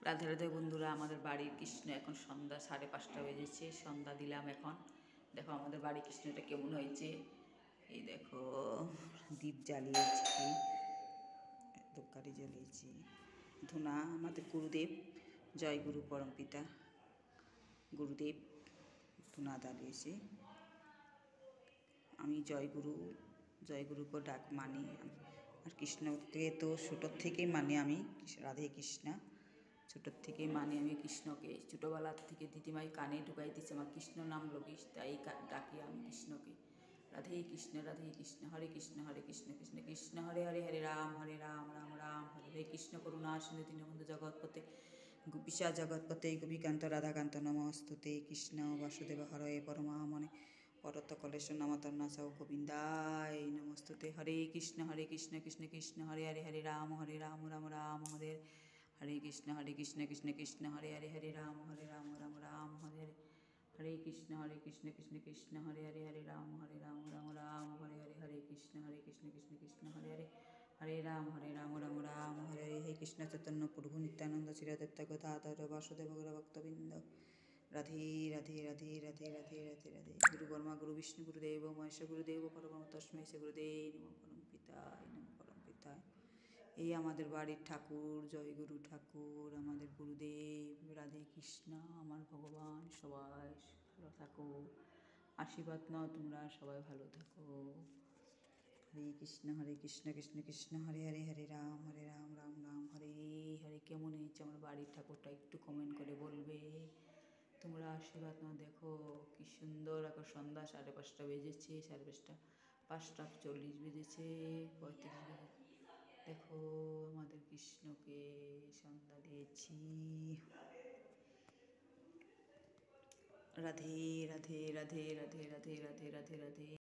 রাধে রাধে বন্ধুরা, আমাদের বাড়ির কৃষ্ণ এখন সন্ধ্যা 5:30 বেজেছে। সন্ধ্যা দিলাম এখন। দেখো আমাদের বাড়ির কৃষ্ণটা কেমন হয়েছে। এই দেখো দীপ জ্বালিয়েছি, ধূপকাঠি জ্বালিয়েছি। ধুনা আমাদের গুরুদেব, জয় গুরু পরম পিতা গুরুদেব ধুনা জ্বালিয়েছি। আমি জয়গুরুকে ডাক মানি। আর কৃষ্ণকে তো ছোটোর থেকেই মানি আমি, রাধে কৃষ্ণা ছোটোর থেকেই মানি আমি কৃষ্ণকে। ছোটোবেলার থেকে দিদিমাই কানে ঢুকাই দিচ্ছে আমার কৃষ্ণ নাম লবিস, তাই ডাকি আমি কৃষ্ণকে। রাধে কৃষ্ণ হরে কৃষ্ণ কৃষ্ণ কৃষ্ণ হরে হরে, হরে রাম রাম রাম হরে হরে। কৃষ্ণ করুণা সিন্ধু দীনবন্ধু জগৎপতে গোপীশা জগৎপতে গোপীকান্ত রাধাকান্ত নমস্তুতে। কৃষ্ণ বাসুদেব হরে পরমামনে পরত কলেশ নামতন্নাসৌ গোবিন্দায় নমস্তুতে। হরে কৃষ্ণ কৃষ্ণ কৃষ্ণ হরে হরে, হরে রাম রাম রাম হরে হরে। কৃষ্ণ কৃষ্ণ কৃষ্ণ হরে হরে, হরে রাম রাম রাম হরে হরে। হরে কৃষ্ণ কৃষ্ণ কৃষ্ণ হরে হরে, হরে রাম রাম হরে হরে। হরে কৃষ্ণ কৃষ্ণ কৃষ্ণ হরে হরে, হরে রাম রাম রাম হরে হরে। হে কৃষ্ণ চৈতন্য প্রভু নিত্যানন্দ শ্রী অদ্বৈত গদাধর বাসুদেব গৌর ভক্তবৃন্দ, রাধে রাধে রাধে রাধে রাধে রাধে রাধে। গুরু ব্রহ্মা গুরু বিষ্ণু গুরুদেব মহেশ গুরুদেব পরম তস্মৈ শ্রী গুরুদেব নমঃ। পরম পিতায় এই আমাদের বাড়ির ঠাকুর, জয়গুরু ঠাকুর, আমাদের গুরুদেব রাধে কৃষ্ণ, আমার ভগবান। সবাই ভালো থাকো, আশীর্বাদ নাও তোমরা, সবাই ভালো থাকো। হরে কৃষ্ণ কৃষ্ণ কৃষ্ণ হরে হরে, হরে রাম রাম রাম হরে হরে। কেমন হয়েছে আমার বাড়ির ঠাকুরটা একটু কমেন্ট করে বলবে। তোমরা আশীর্বাদ নাও। দেখো কি সুন্দর, এখন সন্ধ্যা 5:30 বেজেছে, 5:40 বেজেছে, 35 বেজেছে। দেখো আমাদের কৃষ্ণকে সন্ধ্যা দিয়েছি। রাধে রাধে রাধে রাধে রাধে রাধে রাধে রাধে।